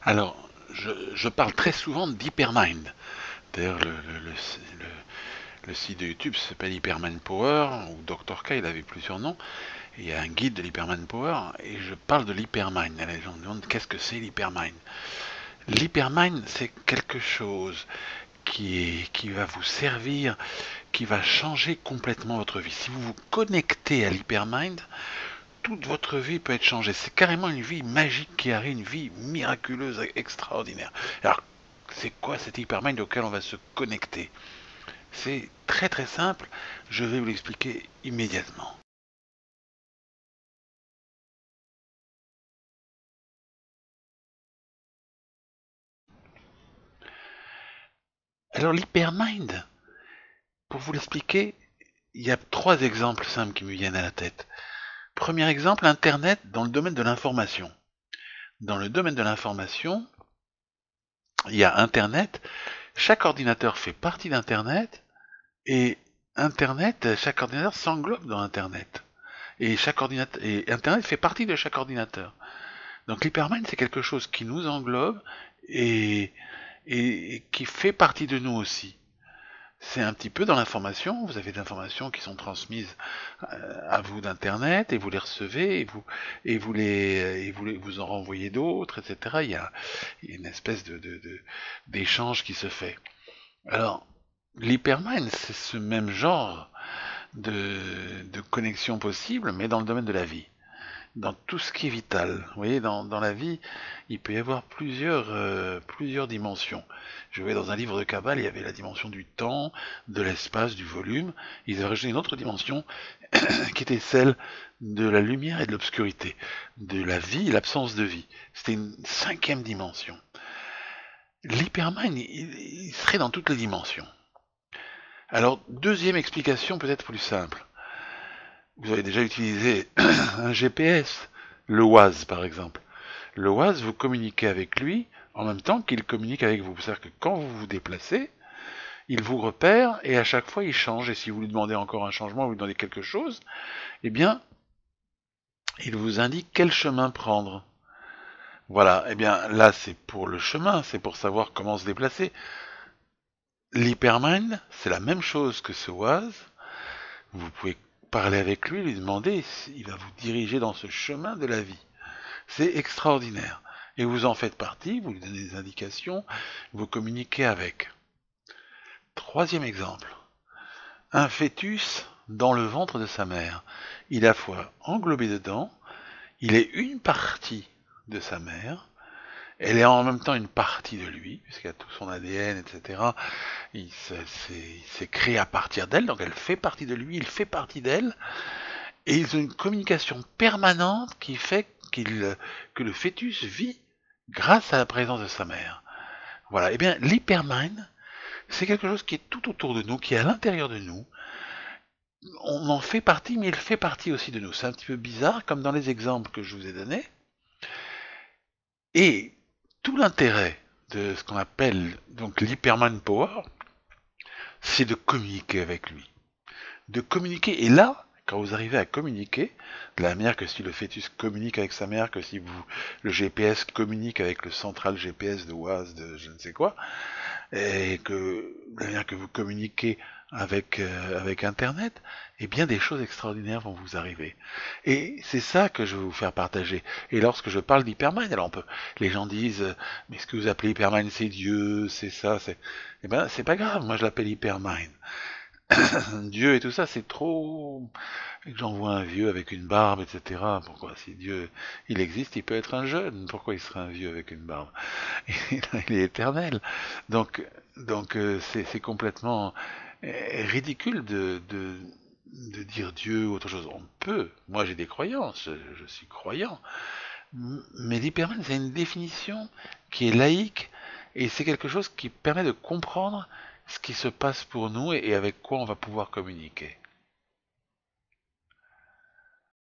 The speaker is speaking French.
Alors, je parle très souvent d'Hypermind. D'ailleurs, le site de YouTube s'appelle Hypermind Power, ou Dr. K, il avait plusieurs noms. Il y a un guide de l'Hypermind Power, et je parle de l'Hypermind. Et les gens me demandent qu'est-ce que c'est l'Hypermind. L'Hypermind, c'est quelque chose qui va vous servir, qui va changer complètement votre vie. Si vous vous connectez à l'Hypermind, toute votre vie peut être changée. C'est carrément une vie magique qui arrive, une vie miraculeuse, extraordinaire. Alors, c'est quoi cet hypermind auquel on va se connecter? C'est très très simple, je vais vous l'expliquer immédiatement. Alors l'hypermind, pour vous l'expliquer, il y a trois exemples simples qui me viennent à la tête. Premier exemple, Internet dans le domaine de l'information. Dans le domaine de l'information, il y a Internet, chaque ordinateur fait partie d'Internet, et Internet, chaque ordinateur s'englobe dans Internet. Et chaque ordinateur, et Internet fait partie de chaque ordinateur. Donc l'hypermind, c'est quelque chose qui nous englobe et, et qui fait partie de nous aussi. C'est un petit peu dans l'information, vous avez des informations qui sont transmises à vous d'Internet et vous les recevez et vous en renvoyez d'autres, etc. Il y a une espèce d'échange qui se fait. Alors, l'hypermind, c'est ce même genre de connexion possible, mais dans le domaine de la vie, dans tout ce qui est vital. Vous voyez, dans la vie, il peut y avoir plusieurs dimensions. Je voyais dans un livre de Kabbale, il y avait la dimension du temps, de l'espace, du volume. Ils avaient rajouté une autre dimension qui était celle de la lumière et de l'obscurité, de la vie et l'absence de vie. C'était une cinquième dimension. L'hypermind, il serait dans toutes les dimensions. Alors, deuxième explication peut-être plus simple. Vous avez déjà utilisé un GPS, le Waze par exemple. Le Waze, vous communiquez avec lui en même temps qu'il communique avec vous. C'est-à-dire que quand vous vous déplacez, il vous repère et à chaque fois il change. Et si vous lui demandez encore un changement, vous lui demandez quelque chose, eh bien, il vous indique quel chemin prendre. Voilà, eh bien là c'est pour le chemin, c'est pour savoir comment se déplacer. L'Hypermind, c'est la même chose que ce Waze. Vous pouvez parler avec lui, lui demander, il va vous diriger dans ce chemin de la vie. C'est extraordinaire. Et vous en faites partie, vous lui donnez des indications, vous communiquez avec. Troisième exemple. Un fœtus dans le ventre de sa mère. Il est à la fois englobé dedans, il est une partie de sa mère, elle est en même temps une partie de lui, puisqu'il y a tout son ADN, etc. Il s'est créé à partir d'elle, donc elle fait partie de lui, il fait partie d'elle, et ils ont une communication permanente qui fait que le fœtus vit grâce à la présence de sa mère. Voilà, et bien l'hypermind, c'est quelque chose qui est tout autour de nous, qui est à l'intérieur de nous. On en fait partie, mais il fait partie aussi de nous. C'est un petit peu bizarre, comme dans les exemples que je vous ai donnés. Et tout l'intérêt de ce qu'on appelle donc l'hypermind power, c'est de communiquer avec lui. De communiquer, et là, quand vous arrivez à communiquer, de la manière que si le fœtus communique avec sa mère, que si le GPS communique avec le central GPS de Oise, de je ne sais quoi, et que de la manière que vous communiquez avec Internet, eh bien des choses extraordinaires vont vous arriver. Et c'est ça que je veux vous faire partager. Et lorsque je parle d'hypermind, alors les gens disent, mais ce que vous appelez hypermind, c'est Dieu, c'est ça, c'est, eh ben c'est pas grave, moi je l'appelle hypermind. Dieu et tout ça, c'est trop. J'envoie un vieux avec une barbe, etc. Pourquoi? Si Dieu, il existe, il peut être un jeune. Pourquoi il serait un vieux avec une barbe? Il est éternel. Donc, c'est complètement ridicule de dire Dieu ou autre chose. On peut. Moi, j'ai des croyances. Je suis croyant. Mais l'hypermène, c'est une définition qui est laïque et c'est quelque chose qui permet de comprendre ce qui se passe pour nous et avec quoi on va pouvoir communiquer.